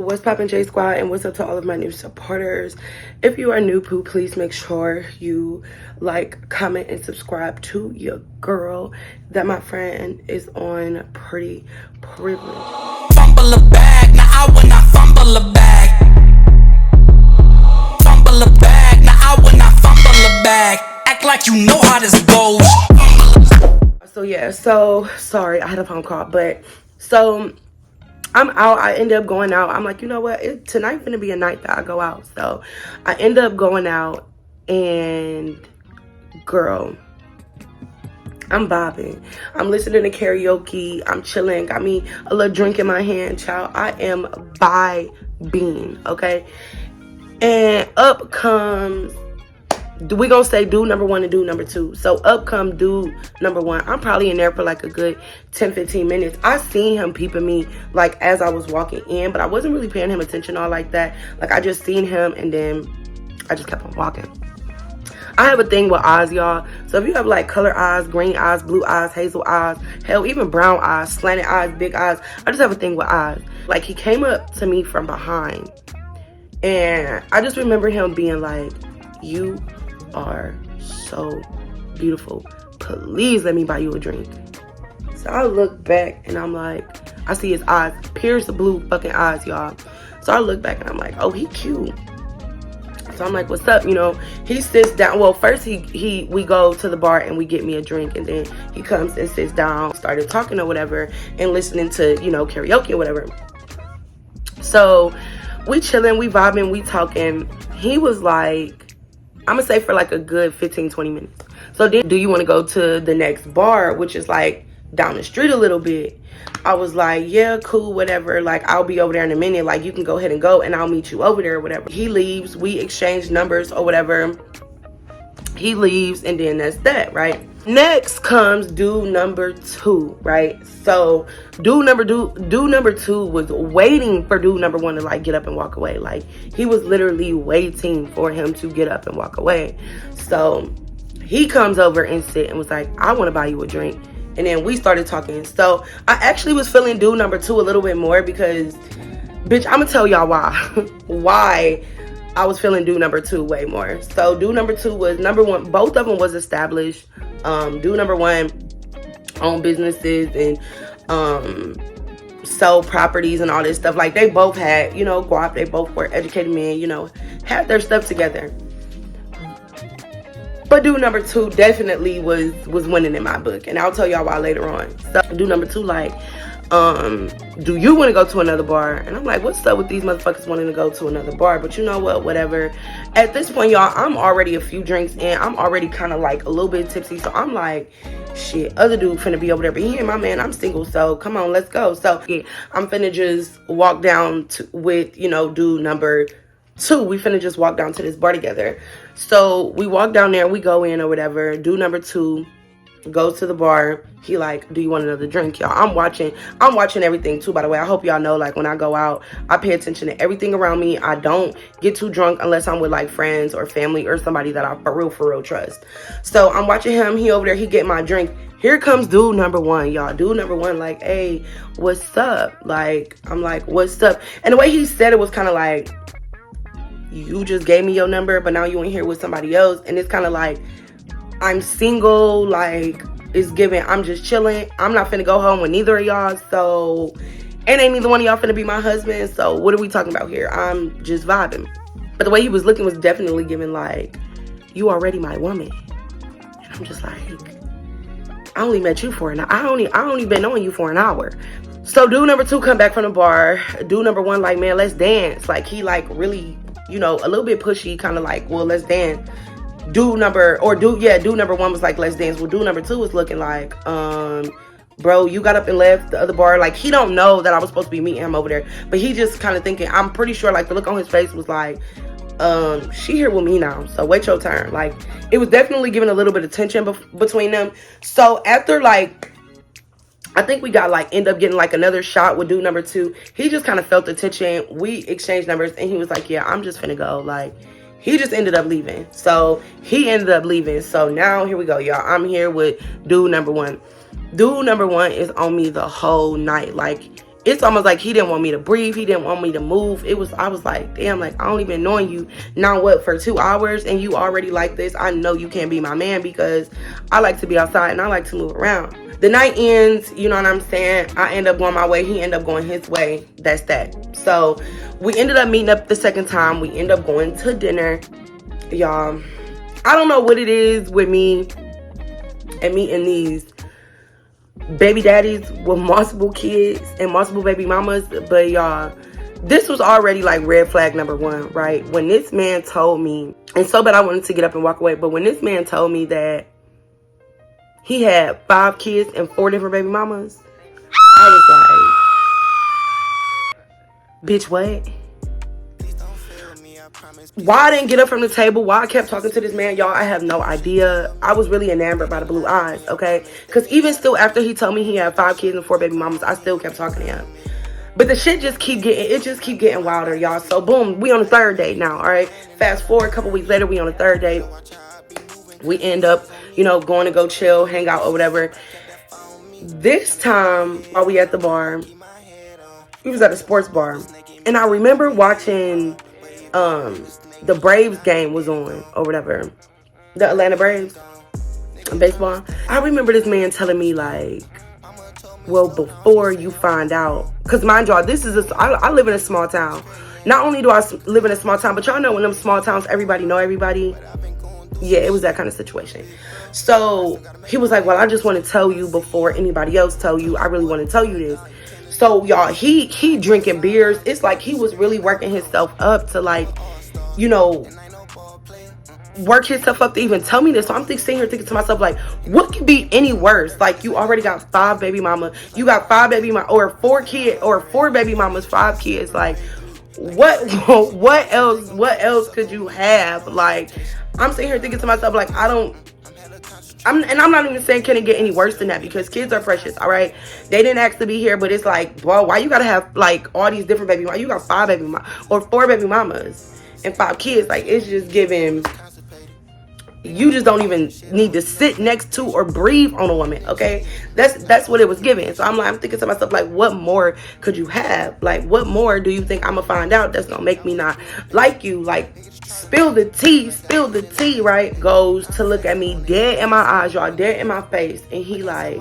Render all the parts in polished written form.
What's poppin', J Squad, and what's up to all of my new supporters? If you are new, poo, please make sure you like, comment, and subscribe to your girl. That, my friend, is on Pretty Privilege. Fumble a bag, now I will not fumble a bag. Fumble a bag, now I will not fumble a bag. Act like you know how this goes. So yeah, so sorry, I had a phone call, but so I'm out. I end up going out. I'm like, you know what? Tonight's gonna be a night that I go out. So I end up going out, and girl, I'm vibing. I'm listening to karaoke. I'm chilling. Got me a little drink in my hand, child. I am vibing, okay? And up comes, we gonna say dude number one and dude number two. So up come dude number one. I'm probably in there for like a good 10-15 minutes. I seen him peeping me like as I was walking in, but I wasn't really paying him attention all like that. Like, I just seen him and then I just kept on walking. I have a thing with eyes, y'all. So if you have like color eyes, green eyes, blue eyes, hazel eyes, hell, even brown eyes, slanted eyes, big eyes, I just have a thing with eyes. Like, he came up to me from behind, and I just remember him being like, "You are so beautiful. Please let me buy you a drink." So I look back and I'm like, I see his eyes, pierce blue fucking eyes, y'all. So I look back and I'm like, oh, he cute. So I'm like, what's up? You know, he sits down. Well, first we go to the bar and we get me a drink, and then he comes and sits down, started talking or whatever, and listening to, you know, karaoke or whatever. So we chilling, we vibing, we talking. He was like, I'm gonna say for like a good 15-20 minutes. So then, do you want to go to the next bar, which is like down the street a little bit? I was like, yeah, cool, whatever. Like, I'll be over there in a minute. Like, you can go ahead and go, and I'll meet you over there or whatever. He leaves. We exchange numbers or whatever. He leaves, and then that's that, right? Next comes dude number two, right? So dude number two was waiting for dude number one to like get up and walk away. Like, he was literally waiting for him to get up and walk away. So he comes over and sit and was like, I want to buy you a drink. And then we started talking. So I actually was feeling dude number two a little bit more because, bitch, I'm gonna tell y'all why. Why I was feeling dude number two way more. So dude number two was, number one, both of them was established. Dude number one owned businesses and sell properties and all this stuff. Like, they both had, you know, guap. They both were educated men, you know, had their stuff together. But dude number two definitely was winning in my book, and I'll tell y'all why later on. So dude number two like, do you want to go to another bar? And I'm like, what's up with these motherfuckers wanting to go to another bar? But you know what, whatever. At this point, y'all, I'm already a few drinks in. I'm already kind of like a little bit tipsy. So I'm like, shit, other dude finna be over there. But he ain't my man, I'm single. So come on, let's go. So yeah, I'm finna just walk down with, you know, dude number two. We finna just walk down to this bar together. So we walk down there, we go in or whatever. Dude number two goes to the bar. He like, do you want another drink, y'all? I'm watching everything too, by the way. I hope y'all know, like, when I go out, I pay attention to everything around me. I don't get too drunk unless I'm with like friends or family or somebody that I for real trust. So I'm watching him. He over there, he getting my drink. Here comes dude number one, y'all. Dude number one like, hey, what's up? Like, I'm like, what's up? And the way he said it was kind of like, you just gave me your number, but now you in here with somebody else. And it's kind of like, I'm single, like, it's given, I'm just chilling. I'm not finna go home with neither of y'all, so, and ain't neither one of y'all finna be my husband, so what are we talking about here? I'm just vibing. But the way he was looking was definitely giving like, you already my woman. And I'm just like, I only met you for an hour. I only been knowing you for an hour. So dude number two come back from the bar. Dude number one like, man, let's dance. Like, he like really, you know, a little bit pushy, kind of like, well, let's dance. Dude number one was like, let's dance. Well, dude number two was looking like, bro, you got up and left the other bar. Like, he don't know that I was supposed to be meeting him over there, but he just kind of thinking, I'm pretty sure, like, the look on his face was like, she here with me now, so wait your turn. Like, it was definitely giving a little bit of tension between them. So after, like, I think we got like, end up getting like another shot with dude number two. He just kind of felt the tension. We exchanged numbers, and he was like, yeah, I'm just finna go. Like, he just ended up leaving. So he ended up leaving. So now here we go, y'all. I'm here with dude number one. Dude number one is on me the whole night. Like, it's almost like he didn't want me to breathe. He didn't want me to move. I was like, damn, like, I don't even know you now, what, for 2 hours, and you already like this. I know you can't be my man, because I like to be outside and I like to move around. The night ends, you know what I'm saying? I end up going my way. He ended up going his way. That's that. So we ended up meeting up the second time. We end up going to dinner. Y'all, I don't know what it is with me and meeting these baby daddies with multiple kids and multiple baby mamas, but y'all, this was already like red flag number 1, right? When this man told me, and so bad I wanted to get up and walk away, but when this man told me that he had 5 kids and 4 different baby mamas, I was like, bitch, what? Why I didn't get up from the table, why I kept talking to this man, y'all, I have no idea. I was really enamored by the blue eyes, okay? Because even still, after he told me he had 5 kids and 4 baby mamas, I still kept talking to him. But the shit just keep getting wilder, y'all. So boom, we on the 3rd date now, all right? Fast forward a couple weeks later, we on the 3rd date. We end up, you know, going to go chill, hang out or whatever. This time, while we at the bar, we was at a sports bar. And I remember watching, the Braves game was on or whatever. The Atlanta Braves, baseball. I remember this man telling me, like, well, before you find out, because mind y'all, I live in a small town. Not only do I live in a small town, but y'all know in them small towns, everybody know everybody. Yeah, it was that kind of situation. So he was like, well, I just want to tell you before anybody else tell you. I really want to tell you this. So y'all, he drinking beers. It's like he was really working himself up to, like, you know, work himself up to even tell me this. So I'm sitting here thinking to myself, like, what could be any worse? Like, you already got 5 baby mama, you got 5 baby mama, or 4 kids, or 4 baby mamas, 5 kids. Like, what else could you have? Like, I'm sitting here thinking to myself, like, I'm not even saying can it get any worse than that, because kids are precious, all right? They didn't ask to be here, but it's like, bro, why you gotta have, like, all these different baby mamas? You got 5 baby mamas, or 4 baby mamas, and 5 kids. Like, it's just giving, you just don't even need to sit next to or breathe on a woman, okay? That's what it was giving. So I'm thinking to myself, like, what more could you have? Like, what more do you think I'm gonna find out that's gonna make me not like you? Like, spill the tea, right? Goes to look at me dead in my eyes, y'all, dead in my face, and he like,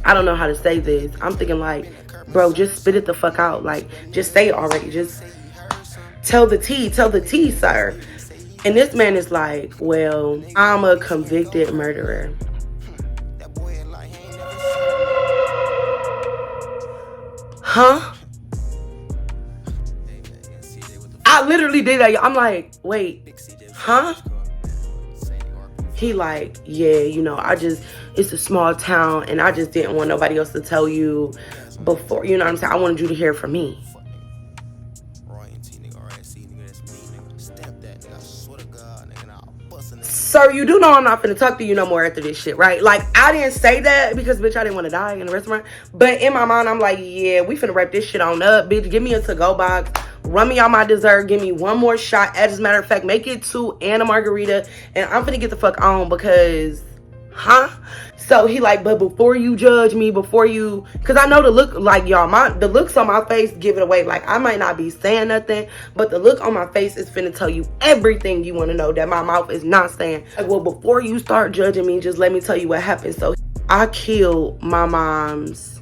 I don't know how to say this. I'm thinking, like, bro, just spit it the fuck out. Like, just say it already. Just tell the tea, sir. And this man is like, well, I'm a convicted murderer. Huh? I literally did that. I'm like, wait, huh? He like, yeah, you know, it's a small town, and I just didn't want nobody else to tell you before, you know what I'm saying? I wanted you to hear it from me. Sir, you do know I'm not finna talk to you no more after this shit, right? Like, I didn't say that because, bitch, I didn't want to die in the restaurant. But in my mind, I'm like, yeah, we finna wrap this shit on up, bitch. Give me a to-go box. Run me out my dessert. Give me one more shot. As a matter of fact, make it 2 and a margarita. And I'm finna get the fuck on because, huh? So he like, but before you judge me, because I know the look, like, y'all, the looks on my face give it away. Like, I might not be saying nothing, but the look on my face is finna tell you everything you want to know that my mouth is not saying. Like, well, before you start judging me, just let me tell you what happened. So I killed my mom's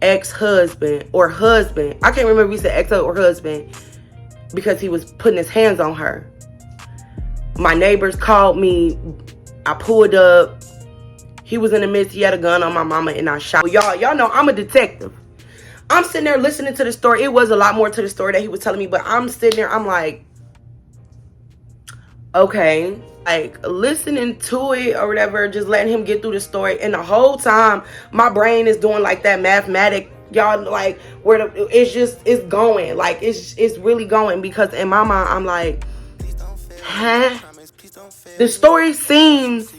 ex-husband or husband. I can't remember if he said ex or husband, because he was putting his hands on her. My neighbors called me. I pulled up. He was in the midst. He had a gun on my mama, and I shot. Y'all know I'm a detective. I'm sitting there listening to the story. It was a lot more to the story that he was telling me, but I'm sitting there. I'm like, okay, like, listening to it or whatever, just letting him get through the story. And the whole time, my brain is doing like that mathematic, y'all, like, where it's going. Like, it's really going, because in my mind, I'm like, huh? The story seems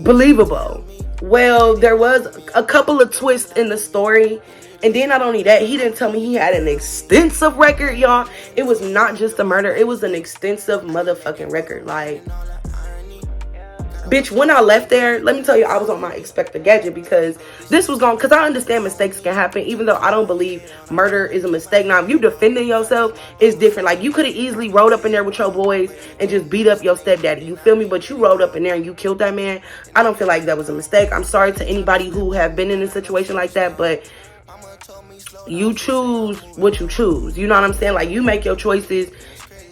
believable. Well, there was a couple of twists in the story. And then not only that, he didn't tell me he had an extensive record, y'all. It was not just a murder. It was an extensive motherfucking record. Like, Bitch, when I left there, let me tell you, I was on my expected gadget because this was because I understand mistakes can happen, even though I don't believe murder is a mistake. Now, if you defending yourself, it's different. Like, you could have easily rolled up in there with your boys and just beat up your stepdaddy. You feel me? But you rolled up in there and you killed that man. I don't feel like that was a mistake. I'm sorry to anybody who have been in a situation like that, but you choose what you choose. You know what I'm saying? Like, you make your choices.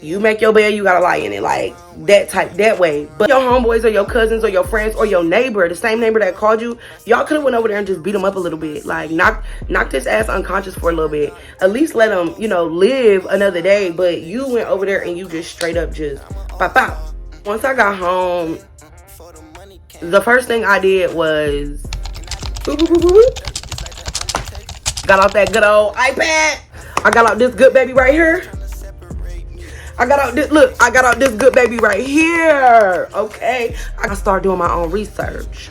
You make your bed, you gotta lie in it. Like, that way. But your homeboys or your cousins or your friends or your neighbor, the same neighbor that called you, y'all could have went over there and just beat him up a little bit. Like, knock his ass unconscious for a little bit. At least let him, you know, live another day. But you went over there and you just straight up just pop out. Once I got home, the first thing I did was got out that good old iPad. I got out this good baby right here. I got out this good baby right here. Okay. I started doing my own research.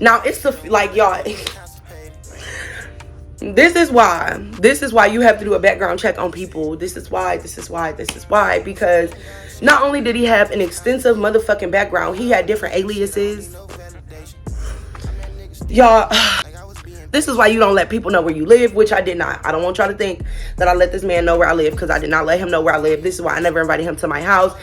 Now it's like, y'all, this is why you have to do a background check on people. This is why, because not only did he have an extensive motherfucking background, he had different aliases. Y'all, this is why you don't let people know where you live, which I did not. I don't want y'all to think that I let this man know where I live, because I did not let him know where I live. This is why I never invited him to my house.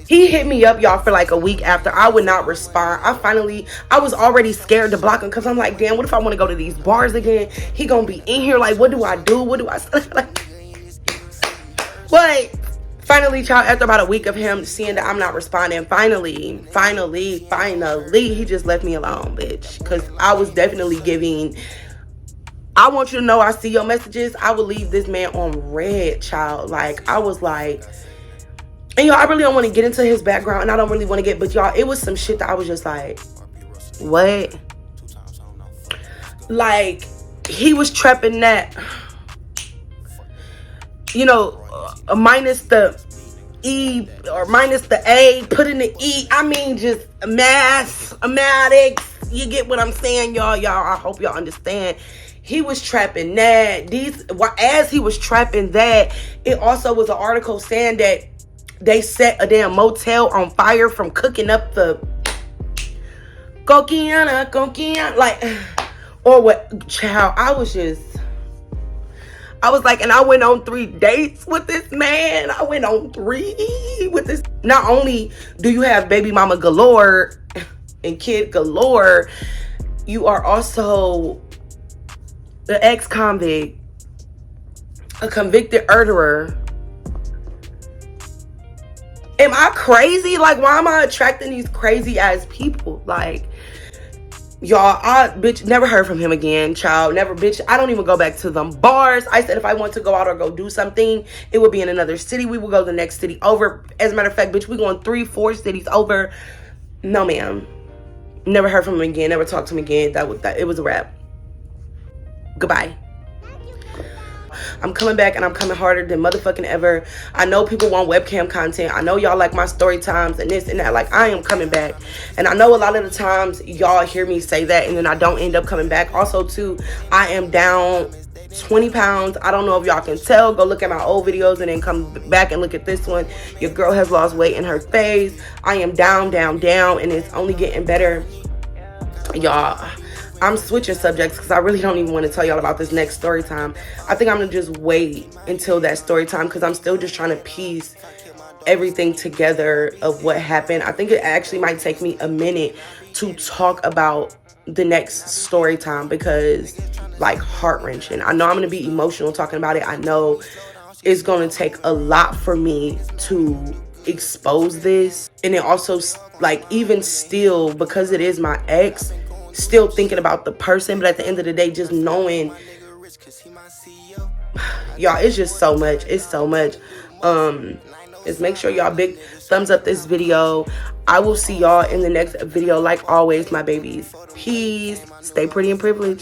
He hit me up, y'all, for like a week after. I would not respond. I was already scared to block him, because I'm like, damn, what if I want to go to these bars again? He gonna be in here, like, what do I do? What do I say? Like, but finally, child, after about a week of him seeing that I'm not responding, finally, he just left me alone, bitch. Because I was definitely giving, I want you to know I see your messages. I would leave this man on red, child. Like, I was like, and y'all, I really don't want to get into his background, and I don't really want to get, but y'all, it was some shit that I was just like, what? Like, he was trapping that, you know, minus the E or minus the A, put in the E. I mean, just mathematics. You get what I'm saying, y'all? I hope y'all understand. He was trapping that. As he was trapping that, it also was an article saying that they set a damn motel on fire from cooking up the cocaine, like, or what, child. I was like, and I went on 3 dates with this man. Not only do you have baby mama galore and kid galore, you are also the ex-convict, a convicted murderer. Am I crazy? Like, why am I attracting these crazy ass people? Like, y'all, I, bitch, never heard from him again, child. Never, bitch. I don't even go back to them bars. I said if I want to go out or go do something, it would be in another city. We will go to the next city over. As a matter of fact, bitch, we going 3-4 cities over. No, ma'am. Never heard from him again. Never talked to him again. It was a wrap. Goodbye. I'm coming back, and I'm coming harder than motherfucking ever. I know people want webcam content. I know y'all like my story times and this and that. Like, I am coming back. And I know a lot of the times y'all hear me say that and then I don't end up coming back. Also, too, I am down 20 pounds. I don't know if y'all can tell. Go look at my old videos and then come back and look at this one. Your girl has lost weight in her face. I am down, and it's only getting better. Y'all, I'm switching subjects because I really don't even want to tell y'all about this next story time. I think I'm going to just wait until that story time because I'm still just trying to piece everything together of what happened. I think it actually might take me a minute to talk about the next story time because, like, heart-wrenching. I know I'm going to be emotional talking about it. I know it's going to take a lot for me to expose this. And it also, like, even still, because it is my ex, still thinking about the person, but at the end of the day, just knowing, y'all, it's just so much. It's so much. Just make sure y'all big thumbs up this video. I will see y'all in the next video. Like always, my babies, peace. Stay pretty and privileged.